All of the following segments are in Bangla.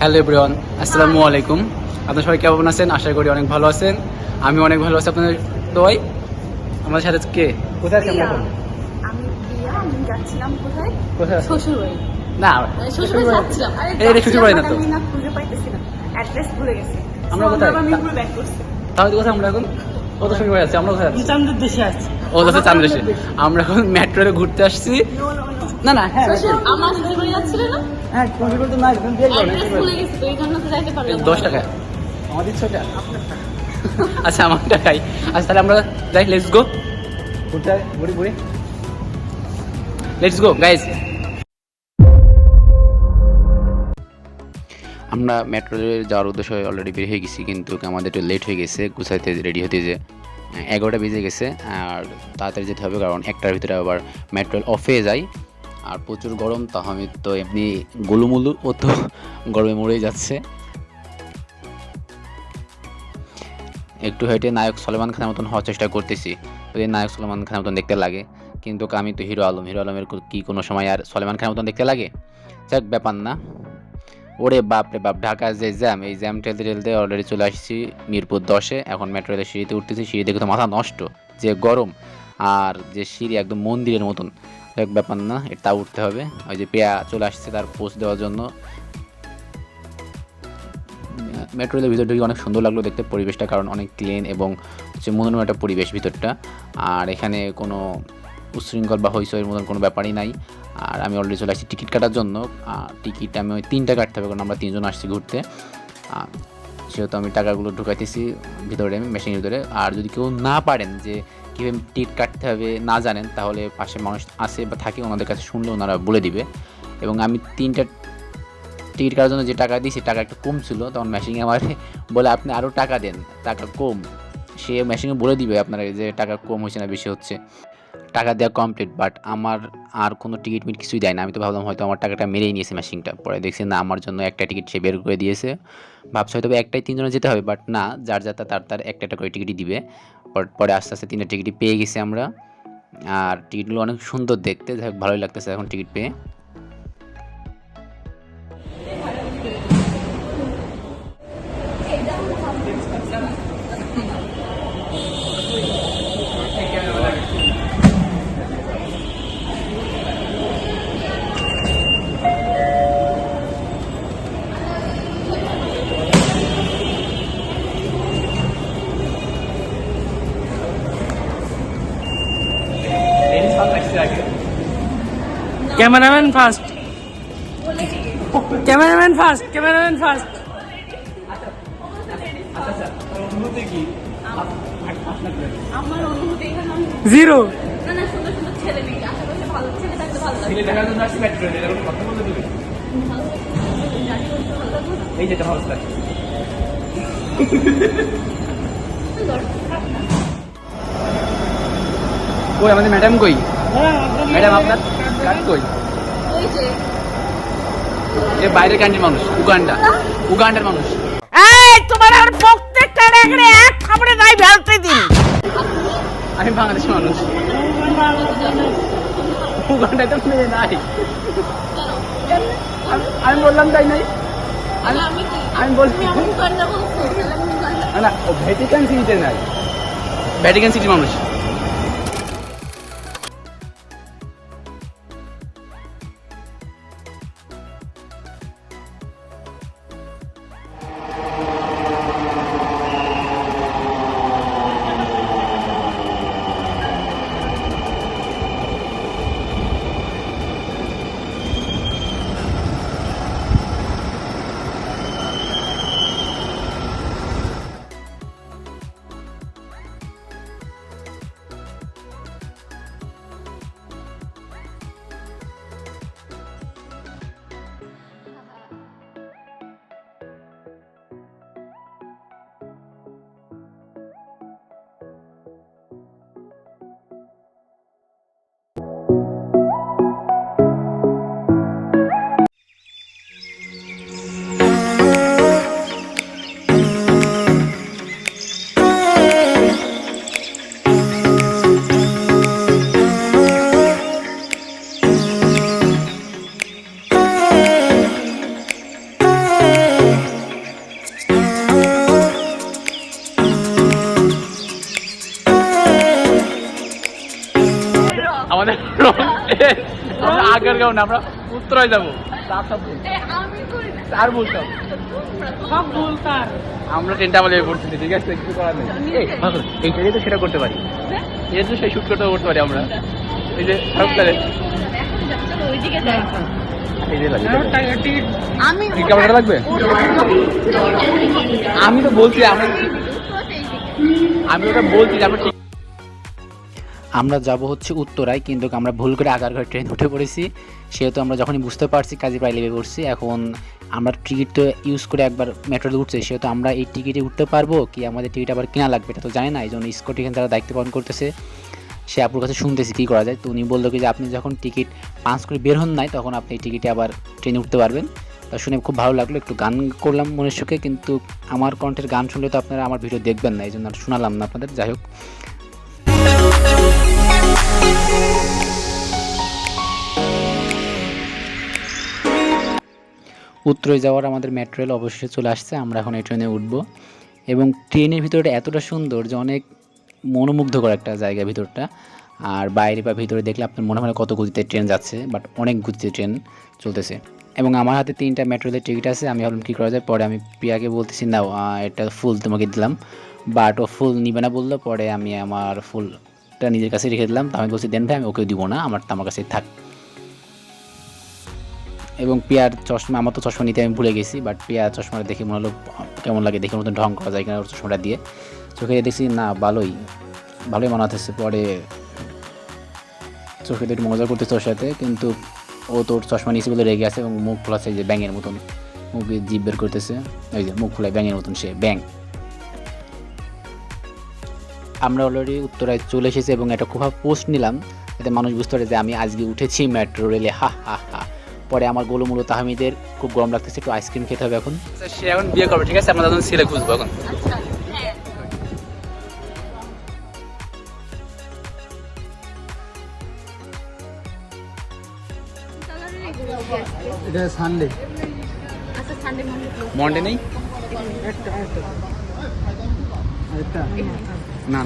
হ্যালো এভরিওয়ান, আসসালামু আলাইকুম। আপনারা সবাই কেমন আছেন? আশা করি অনেক ভালো আছেন। আমি অনেক ভালো আছি আপনাদের দোয়ায়। আমাদের সাথে কে কোথায় আছেন এখন? আমি প্রিয়া, আমি যাচ্ছিলাম কোথায়? কোথায়? শ্বশুরবাড়ি। না, শ্বশুরবাড়ি যাচ্ছিলাম। আরে এটা শ্বশুরবাড়ি না তো। আমি না খুঁজে পাইতেছিলাম, অ্যাড্রেস ভুলে গেছি। আমরা কোথায়? আমি পুরো ব্যাক করছি। তাহলে কোথায় আমরা এখন? কত শ্বশুরবাড়ি আছে? আমরা কোথায় আছি? চান্দের দেশে আছি। ও তো চান্দ্র দেশে। আমরা এখন মেট্রোতে ঘুরতে আসছি। না না, হ্যাঁ আমার শ্বশুরবাড়ি যাচ্ছিল না? হ্যাঁ, শ্বশুরবাড়ি তো না, এখন দিয়ে গেল। অ্যাড্রেস ভুলে গেছি তো এই জন্য তো যাইতে পারলাম না। 10 টাকা আমাদের 6 টাকা। আচ্ছা, আমার টাকাই। আচ্ছা, তাহলে আমরা যাই, লেটস গো। ঘুরতে ঘুরি ঘুরি, লেটস গো গাইজ। আমরা মেট্রোতে যাওয়ার উদ্দেশ্যে অলরেডি বের হয়ে গেছি, কিন্তু আমাদের একটু লেট হয়ে গেছে গুছাইতে রেডি হতে, যে 11টা বেজে গেছে। আর তাড়াতাড়ি যেতে হবে, কারণ 1টার ভিতরে আবার মেট্রো অফ হয়ে যায়। আর প্রচুর গরম, তা আমি তো এমনি গোলুমুলু ও তো গরমে মরেই যাচ্ছে। একটু হেঁটে নায়ক সলমান খানের মতন হওয়ার চেষ্টা করতেছি, যদি নায়ক সলমান খানের মতন দেখতে লাগে। কিন্তু আমি তো হিরো আলমের কি কোনো সময় আর সলমান খানের মতন দেখতে লাগে? যাক, ব্যাপার না। ওরে বাপ রে বাপ, ঢাকার যে জ্যাম, এই জ্যাম ঠেলতে ঠেলতে অলরেডি চলে আসছি মিরপুর 10-এ। এখন মেট্রো রেলের সিঁড়িতে উঠতেছি, সিঁড়ি দেখে তো মাথা নষ্ট, যে গরম। আর যে সিঁড়ি একদম মন্দিরের মতন। এক ব্যাপার না, এটা উঠতে হবে। ওই যে পেয়া চলে আসছে তার পোস্ট দেওয়ার জন্য। মেট্রো রেলের ভিতর ঢুকে অনেক সুন্দর লাগলো দেখতে পরিবেশটা, কারণ অনেক ক্লিন এবং হচ্ছে মনোরম একটা পরিবেশ ভিতরটা। আর এখানে কোনো উচ্ছৃঙ্খল বা হইচইয়ের মতন কোনো ব্যাপারই নাই। আর আমি অলরেডি চলে আসছি টিকিট কাটার জন্য। টিকিট আমি ওই 3টা কাটতে হবে, কারণ আমরা 3জন আসছি ঘুরতে। সেহেতু আমি টাকাগুলো ঢুকাইতেছি ভিতরে, আমি মেশিনের ভিতরে। আর যদি কেউ না পারেন যে কীভাবে টিকিট কাটতে হবে না জানেন, তাহলে পাশে মানুষ আছে বা থাকে, ওনাদের কাছে শুনলে ওনারা বলে দিবে। এবং আমি 3টা টিকিট কাটার জন্য যে টাকা দিয়েছি, টাকা একটু কম ছিল, তখন মেশিনে আমার বলে আপনি আরও টাকা দেন, টাকা কম। সে মেশিনে বলে দিবে আপনারা যে টাকা কম হয়েছে না বেশি হচ্ছে। টাকা দেওয়া কমপ্লিট, বাট আমার আর কোনো টিকিট মিট কিছুই দেয় না। আমি তো ভাবলাম হয়তো আমার টাকাটা মেরেই নিয়েছে মেশিনটা, পরে দেখছি না, আমার জন্য একটা টিকিট সে বের করে দিয়েছে। ভাবছি হয়তো একটাই 3জনে যেতে হবে, বাট না, যার যাতা তার একটা একটা করে টিকিটই দিবে। পরে আস্তে আস্তে 3টা টিকিটই পেয়ে গেছি আমরা। আর টিকিটগুলো অনেক সুন্দর দেখতে, যাই হোক ভালোই লাগতেছে এখন টিকিট পেয়ে। Cameraman first, cameraman first, cameraman first. আমার অনুভূতি এখানে জিরো। না না, সুন্দর সুন্দর ছেলে নেই, আশেপাশে ভালো ছেলে থাকতে ভালো লাগে। ছেলে দেখার জন্য আসছি মেট্রো রেলে, এরকম কথা বলে দিবে। এই যেটা ভালো লাগছে। কই আমাদের ম্যাডাম কই? ম্যাডাম আপনার কার্ড কই? ওই যে এ বাইরের কান্ট্রির মানুষ, উগান্ডার মানুষ। এই তোমার আর প্রত্যেকটা রেগড়ে এক থাপড়ে গাই ফেলতে দিন। আমি বাংলাদেশের মানুষ, উগান্ডায় তো মেয়ে নাই। আমি বললাম তাই নাই, আমি বলছি না, ও ভ্যাটিকান সিটিতে নাই, ভ্যাটিকান সিটির মানুষ। আমাদের আমরা আগের গাও না, আমরা উত্তরায় যাবো। আমি করি না। আর বলতাম সব ভুল তার। আমরা ট্রেনটা আমাদের করতেছি, ঠিক আছে, কিছু করার নেই। এই ট্রেনে তো সেটা করতে পারি, এই তো সেই শুট করতে পারি আমরা। এই যে সরকারে এখনই যাবো, চলো ওইদিকে যাই। এই যে লাগে আমি ক্যামেরা লাগবে। আমি তো বলছি আমি ওটা বলছি যে আমরা যাব হচ্ছে উত্তরায়, কিন্তু আমরা ভুল করে আগারগাঁও ট্রেন উঠে পড়েছি। সেহেতু আমরা যখনই বুঝতে পারছি কাজে প্রায় লেগে পড়ছি। এখন আমরা টিকিট তো ইউজ করে একবার মেট্রোতে উঠছে, সেহেতু আমরা এই টিকিটে উঠতে পারবো কি আমাদের টিকিট আবার কেনা লাগবে এটা তো জানি না। এই জন্য স্কট এখানে তারা দায়িত্ব পালন করতেছে, সে আপুর কাছে শুনতেছি কী করা যায়। তো উনি বললো কি যে আপনি যখন টিকিট পাঞ্চ করে বের হন নাই তখন আপনি এই টিকিটে আবার ট্রেনে উঠতে পারবেন। তা শুনে খুব ভালো লাগলো, একটু গান করলাম মনের সুখে, কিন্তু আমার কণ্ঠের গান শুনলে তো আপনারা আমার ভিডিও দেখবেন না, এই জন্য আর শোনালাম না আপনাদের। যাই হোক, উত্তরে যাওয়ার আমাদের মেট্রো রেল অবশেষে চলে আসছে। আমরা এখন এই ট্রেনে উঠব এবং ট্রেনের ভিতরটা এতটা সুন্দর যে অনেক মনোমুগ্ধকর একটা জায়গা ভিতরটা। আর বাইরে বা ভিতরে দেখলে আপনার মনে হয় কত গতিতে ট্রেন যাচ্ছে, বাট অনেক গতিতে ট্রেন চলতেছে। এবং আমার হাতে 3টা মেট্রো রেলের টিকিট আছে। আমি ভাবলাম কী করা যায়, পরে আমি প্রিয়াকে বলতেছি নাও এটা ফুল তোমাকে দিলাম, বাট ও ফুল নিবে না বললো। পরে আমি আমার ফুলটা নিজের কাছে রেখে দিলাম। তো আমি বলছি দেন ভাই, আমি ওকেও দিব না, আমার কাছে থাক। এবং পিয়ার চশমা, আমার তো চশমা নিতে আমি ভুলে গেছি, বাট পিয়ার চশমাটা দেখে মনে হলো কেমন লাগে, দেখে মতন ঢং করা যায় কিনা ওর চশমাটা দিয়ে। চোখে দেখছি না ভালোই মানাতেছে। পরে চোখে একটু মজা করতেছে ওর সাথে, কিন্তু ও তোর চশমা নিয়েছে বলে রেগে আছে এবং মুখ খোলাচ্ছে যে ব্যাঙের মতন, মুখে জিভ বের করতেছে। ওই যে মুখ খোলায় ব্যাঙের মতন, সে ব্যাঙ। আমরা অলরেডি উত্তরায় চলে এসেছি এবং একটা খুব পোস্ট নিলাম যাতে মানুষ বুঝতে পারে যে আমি আজকে উঠেছি মেট্রো রেলে, হা হা হা। পরে আমার গোলুমূল তাহমিদের খুব গরম লাগতেছে, একটু আইসক্রিম খেতে হবে এখন। সে এখন বিয়ে করবে, ঠিক আছে, আমরা তখন ছেলে খুঁজবো এখন। এটা সানডে। আচ্ছা সানডে মন্ডে নেই না,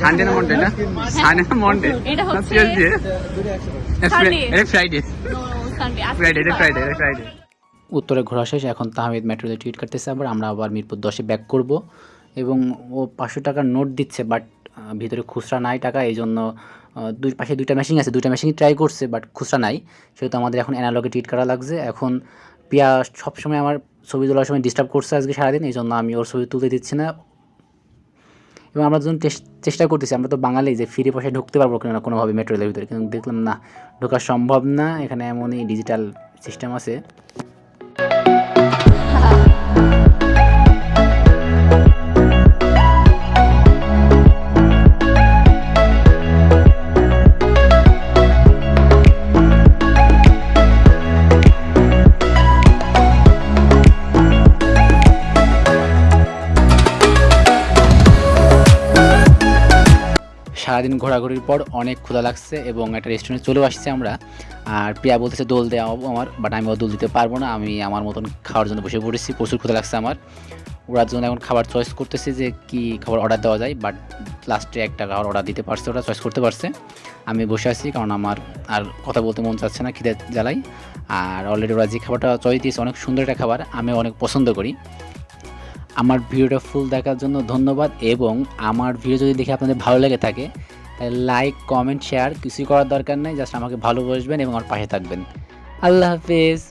সানডে না মন্ডে, না সানডে না মন্ডে, এটা হচ্ছে ফ্রাইডে। উত্তরে ঘোরা শেষ, এখন তাহমিদ মেট্রোতে টিকিট কাটতেছে। আমরা আবার মিরপুর 10-এ ব্যাক করব এবং ও 500 টাকার নোট দিচ্ছে, বাট ভিতরে খুচরা নাই টাকা। এই জন্য দুই পাশে 2টা মেশিন আছে, 2টা মেশিনই ট্রাই করছে, বাট খুচরা নাই। সেহেতু আমাদের এখন অ্যানালগে টিকিট কাটা লাগছে। এখন পিয়া সবসময় আমার ছবি তোলার সময় ডিস্টার্ব করছে আজকে সারাদিন, এই জন্য আমি ওর ছবি তুলতে দিচ্ছি না। এবং আমরা যখন চেষ্টা করতেছি, আমরা তো বাঙালি, যে ফ্রি পয়সায় ঢুকতে পারবো কিনা কোনোভাবে মেট্রো রেলের ভিতরে, কিন্তু দেখলাম না, ঢোকা সম্ভব না। এখানে এমনই ডিজিটাল সিস্টেম আছে। সারাদিন ঘোরাঘুরির পর অনেক ক্ষুধা লাগছে এবং একটা রেস্টুরেন্টে চলেও আসছে আমরা। আর প্রিয়া বলতেছে দোল দেওয়া আমার, বাট আমি দোল দিতে পারবো না, আমি আমার মতন খাওয়ার জন্য বসে পড়েছি। প্রচুর ক্ষুধা লাগছে আমার। ওরা জন্য এখন খাবার চয়েস করতেছে যে কী খাবার অর্ডার দেওয়া যায়, বাট লাস্টে একটা খাবার অর্ডার দিতে পারছে, ওরা চয়েস করতে পারছে। আমি বসে আছি কারণ আমার আর কথা বলতে মন চাচ্ছে না, খিদে জ্বালাই। আর অলরেডি ওরা যে খাবারটা চয়েস দিয়েছে অনেক সুন্দর একটা খাবার, আমি অনেক পছন্দ করি। আমার ভিডিওটা ফুল দেখার জন্য ধন্যবাদ। এবং আমার ভিডিও যদি দেখে আপনাদের ভালো লেগে থাকে তাহলে লাইক, কমেন্ট, শেয়ার কিছুই করার দরকার নেই, জাস্ট আমাকে ভালোবাসবেন এবং আমার পাশে থাকবেন। আল্লাহ হাফেজ।